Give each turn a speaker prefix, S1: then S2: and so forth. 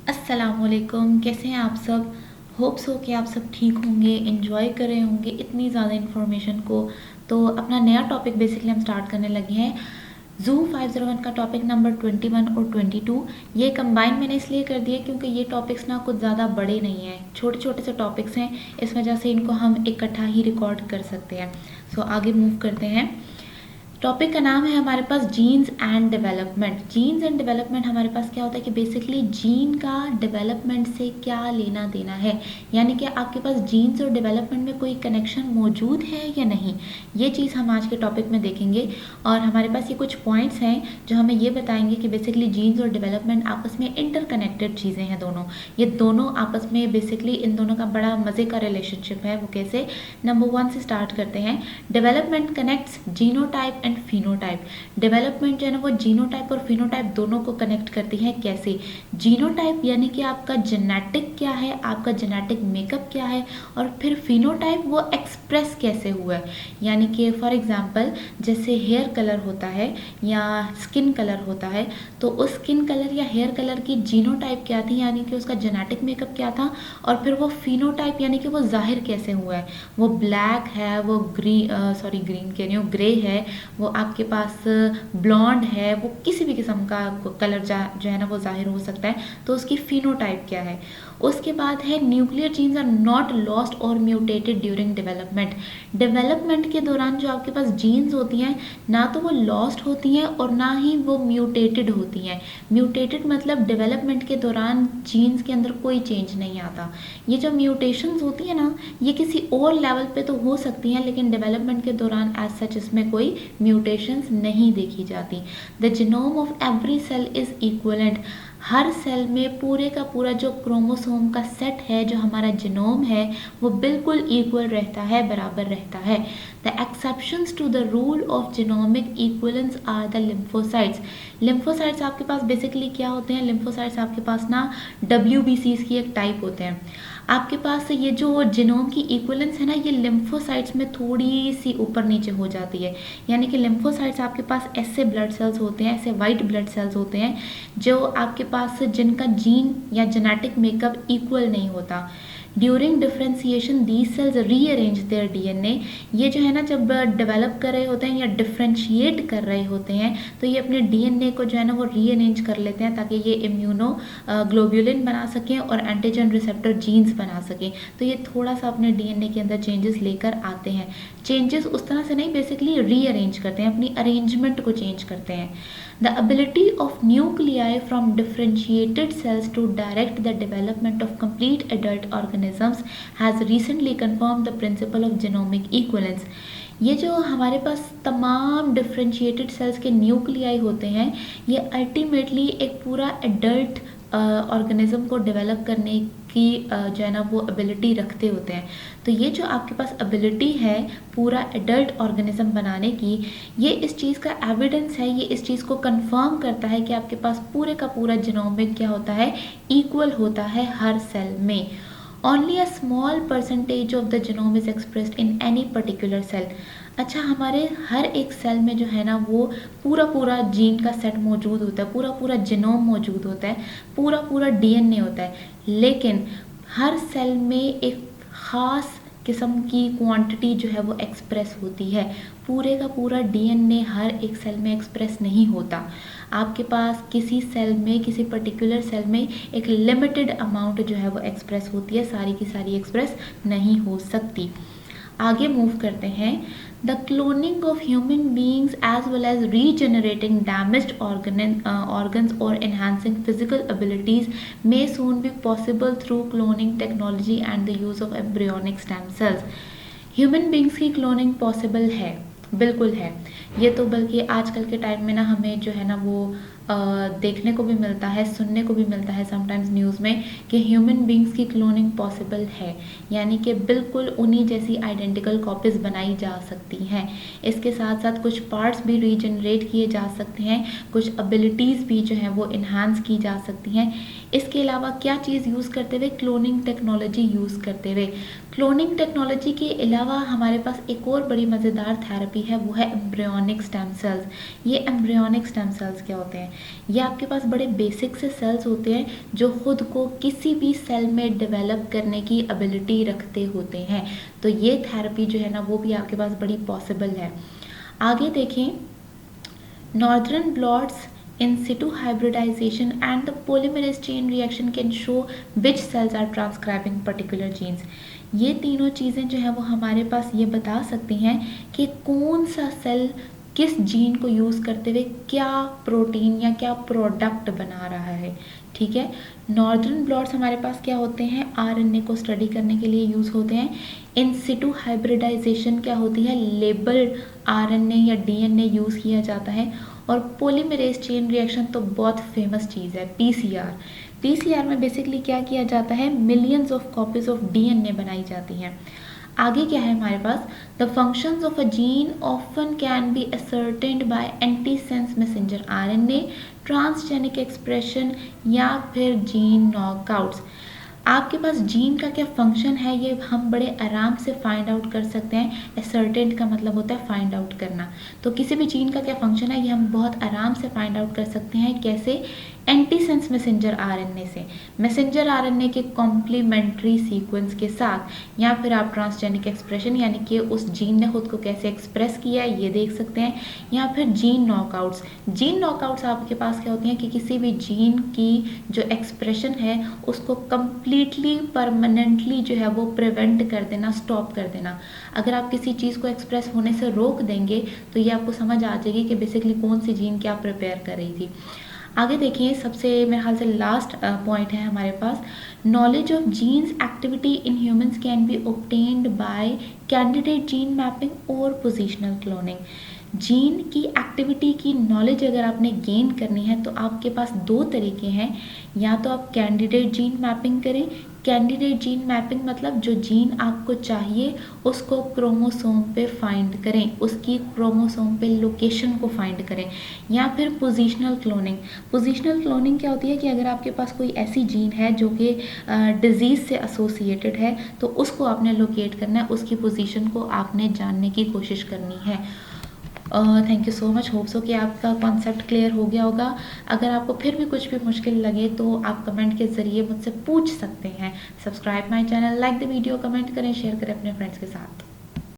S1: अस्सलामुअलैकुम, कैसे हैं आप सब। होप्स हो कि आप सब ठीक होंगे, एंजॉय कर रहे होंगे इतनी ज़्यादा इन्फॉर्मेशन को। तो अपना नया टॉपिक बेसिकली हम स्टार्ट करने लगे हैं। जूम 501 का टॉपिक नंबर 21 और 22 ये कंबाइन मैंने इसलिए कर दिया क्योंकि ये टॉपिक्स ना कुछ ज़्यादा बड़े नहीं हैं, छोटे छोटे से टॉपिक्स हैं, इस वजह से इनको हम इकट्ठा ही रिकॉर्ड कर सकते हैं। सो आगे मूव करते हैं। टॉपिक का नाम है हमारे पास genes and development. Genes and development हमारे पास क्या होता है कि बेसिकली जीन का डेवलपमेंट से क्या लेना देना है, यानी कि आपके पास जीन्स और डेवलपमेंट में कोई कनेक्शन मौजूद है या नहीं, ये चीज़ हम आज के टॉपिक में देखेंगे। और हमारे पास ये कुछ पॉइंट्स हैं जो हमें ये बताएंगे कि बेसिकली जीन्स और डेवलपमेंट आपस में इंटरकनेक्टेड चीज़ें हैं दोनों। ये दोनों आपस में बेसिकली इन दोनों का बड़ा मज़े का रिलेशनशिप है। वो कैसे, नंबर 1 से स्टार्ट करते हैं। Development connects genotype and phenotype. Development जो है ना वो जीनोटाइप और फिनोटाइप दोनों को कनेक्ट करती है। कैसे? जीनोटाइप यानी कि आपका जेनेटिक क्या है, आपका जेनेटिक मेकअप क्या है, और फिर फिनोटाइप वो एक्सप्रेस कैसे हुआ है। यानी कि फॉर एग्जांपल जैसे हेयर कलर होता है या स्किन कलर होता है, तो उस स्किन कलर या हेयर कलर की जीनोटाइप क्या थी, यानी कि उसका जेनेटिक मेकअप क्या था, और फिर वो फिनोटाइप यानी कि वो जाहिर कैसे हुआ है। वो ब्लैक है, वो ग्रीन कह रही हूँ, ग्रे है, वो आपके पास ब्लॉन्ड है, वो किसी भी किस्म का कलर जो है ना वो जाहिर हो सकता है, तो उसकी फिनोटाइप क्या है। उसके बाद है nuclear genes are not lost or mutated during development. Development के दौरान जो आपके पास जीन्स होती हैं ना तो वो लॉस्ट होती हैं और ना ही वो म्यूटेटेड होती हैं। म्यूटेटेड मतलब डेवलपमेंट के दौरान जीन्स के अंदर कोई चेंज नहीं आता। ये जो म्यूटेशंस होती है ना, ये किसी और लेवल पे तो हो सकती हैं, लेकिन डेवलपमेंट के दौरान एज सच इसमें कोई म्यूटेशंस नहीं देखी जाती। The genome of every cell is equivalent. हर सेल में पूरे का पूरा जो क्रोमोसोम का सेट है, जो हमारा जीनोम है, वो बिल्कुल इक्वल रहता है, बराबर रहता है। The exceptions to the rule of genomic equivalence are the lymphocytes. Lymphocytes आपके पास बेसिकली क्या होते हैं? लिम्फोसाइट्स आपके पास ना WBCs की एक टाइप होते हैं। आपके पास ये जो जीनोम की इक्वलेंस है ना, ये लिम्फोसाइट्स में थोड़ी सी ऊपर नीचे हो जाती है। यानी कि लिम्फोसाइट्स आपके पास ऐसे ब्लड सेल्स होते हैं, ऐसे वाइट ब्लड सेल्स होते हैं जो आपके पास जिनका जीन या जेनेटिक मेकअप इक्वल नहीं होता। During differentiation these cells rearrange their DNA। ये जो है ना जब डेवलप कर रहे होते हैं या डिफ्रेंशिएट कर रहे होते हैं, तो ये अपने DNA को जो है ना वो रीअरेंज कर लेते हैं ताकि ये इम्यूनो ग्लोब्यूलिन बना सकें और एंटीजन रिसेप्टर जीन्स बना सकें। तो ये थोड़ा सा अपने DNA के अंदर चेंजेस लेकर आते हैं। चेंजेस उस तरह से नहीं, बेसिकली रीअरेंज करते हैं, अपनी अरेंजमेंट को चेंज करते हैं। The ability of nuclei from differentiated cells to direct the development of complete adult organisms has recently confirmed the principle of genomic equivalence। ये जो हमारे पास तमाम डिफ्रेंशिएटेड सेल्स के न्यूक्लियाई होते हैं, ये अल्टीमेटली एक पूरा एडल्ट ऑर्गेनिज्म को डेवलप करने की जो है ना वो एबिलिटी रखते होते हैं। तो ये जो आपके पास एबिलिटी है पूरा एडल्ट ऑर्गेनिज्म बनाने की, ये इस चीज़ का एविडेंस है, ये इस चीज़ को कंफर्म करता है कि आपके पास पूरे का पूरा जीनोमिक क्या होता है, इक्वल होता है हर सेल में। Only a small percentage of the genome is expressed in any particular cell। अच्छा, हमारे हर एक सेल में जो है ना वो पूरा पूरा जीन का सेट मौजूद होता है, पूरा पूरा जीनोम मौजूद होता है, पूरा पूरा DNA होता है, लेकिन हर सेल में एक ख़ास किस्म की क्वांटिटी जो है वो एक्सप्रेस होती है। पूरे का पूरा DNA हर एक सेल में एक्सप्रेस नहीं होता। आपके पास किसी सेल में, किसी पर्टिकुलर सेल में एक लिमिटेड अमाउंट जो है वो एक्सप्रेस होती है, सारी की सारी एक्सप्रेस नहीं हो सकती। आगे मूव करते हैं। The cloning of human beings as well as regenerating damaged organs or enhancing physical abilities may soon be possible through cloning technology and the use of embryonic stem cells। Human beings की cloning possible है, बिल्कुल है। ये तो बल्कि आजकल के time में ना हमें जो है ना वो देखने को भी मिलता है, सुनने को भी मिलता है समटाइम्स न्यूज़ में कि ह्यूमन बींग्स की क्लोनिंग पॉसिबल है, यानी कि बिल्कुल उन्हीं जैसी आइडेंटिकल कॉपीज़ बनाई जा सकती हैं। इसके साथ साथ कुछ पार्ट्स भी रीजनरेट किए जा सकते हैं, कुछ एबिलिटीज़ भी जो हैं वो इन्हांस की जा सकती हैं। इसके अलावा क्या चीज़ यूज़ करते हुए? क्लोनिंग टेक्नोलॉजी यूज़ करते हुए। क्लोनिंग टेक्नोलॉजी के अलावा हमारे पास एक और बड़ी मज़ेदार थेरेपी है, वो है एम्ब्रियोनिक स्टेम सेल्स। ये एम्ब्रियोनिक स्टेम सेल्स क्या होते हैं? ये आपके पास बड़े बेसिक से सेल्स होते हैं जो खुद को किसी भी सेल में डेवलप करने की एबिलिटी रखते होते हैं। तो ये थेरेपी जो है ना वो भी आपके पास बड़ी पॉसिबल है। आगे देखें, northern blots in situ hybridization and the polymerase chain reaction can show which cells are transcribing particular genes। ये तीनों चीज़ें जो है वो हमारे पास ये बता सकती हैं कि कौन सा सेल किस जीन को यूज़ करते हुए क्या प्रोटीन या क्या प्रोडक्ट बना रहा है। ठीक है, नॉर्दर्न ब्लॉट्स हमारे पास क्या होते हैं, आरएनए को स्टडी करने के लिए यूज़ होते हैं। इन सिटू हाइब्रिडाइजेशन क्या होती है, लेबल्ड आरएनए या डीएनए यूज़ किया जाता है। और पोलीमरेज चेन रिएक्शन तो बहुत फेमस चीज़ है, पीसीआर। पीसीआर में बेसिकली क्या किया जाता है, millions of copies of DNA बनाई जाती हैं। आगे क्या है हमारे पास, the functions of a gene often can be ascertained by antisense messenger RNA, transgenic expression या फिर जीन नॉकआउट्स। आपके पास जीन का क्या फंक्शन है ये हम बड़े आराम से फाइंड आउट कर सकते हैं। असर्टेंड का मतलब होता है फाइंड आउट करना। तो किसी भी जीन का क्या फंक्शन है ये हम बहुत आराम से फाइंड आउट कर सकते हैं। कैसे, एंटीसेंस मैसेंजर आरएनए से, मैसेंजर आरएनए के कॉम्प्लीमेंट्री सीक्वेंस के साथ, या फिर आप ट्रांसजेनिक एक्सप्रेशन यानी कि उस जीन ने खुद को कैसे एक्सप्रेस किया है ये देख सकते हैं, या फिर जीन नॉकआउट्स। जीन नॉकआउट्स आपके पास क्या होती हैं कि किसी भी जीन की जो एक्सप्रेशन है उसको कंप्लीटली परमानेंटली जो है वो प्रिवेंट कर देना, स्टॉप कर देना। अगर आप किसी चीज़ को एक्सप्रेस होने से रोक देंगे तो ये आपको समझ आ जाएगी कि बेसिकली कौन सी जीन क्या प्रिपेयर कर रही थी। आगे देखिए, सबसे मेरे ख्याल से लास्ट पॉइंट है हमारे पास, knowledge of genes activity in humans can be obtained by candidate gene mapping और पोजिशनल क्लोनिंग। जीन की एक्टिविटी की नॉलेज अगर आपने गेन करनी है तो आपके पास दो तरीके हैं, या तो आप कैंडिडेट जीन मैपिंग करें। कैंडिडेट जीन मैपिंग मतलब जो जीन आपको चाहिए उसको क्रोमोसोम पे फाइंड करें, उसकी क्रोमोसोम पे लोकेशन को फाइंड करें। या फिर पोजिशनल क्लोनिंग। पोजिशनल क्लोनिंग क्या होती है कि अगर आपके पास कोई ऐसी जीन है जो कि डिजीज़ से एसोसिएटेड है तो उसको आपने लोकेट करना है, उसकी पोजीशन को आपने जानने की कोशिश करनी है। Thank you so much, hope so कि आपका कॉन्सेप्ट क्लियर हो गया होगा। अगर आपको फिर भी कुछ भी मुश्किल लगे तो आप कमेंट के ज़रिए मुझसे पूछ सकते हैं। Subscribe my channel, like the video, comment करें, शेयर करें अपने फ्रेंड्स के साथ।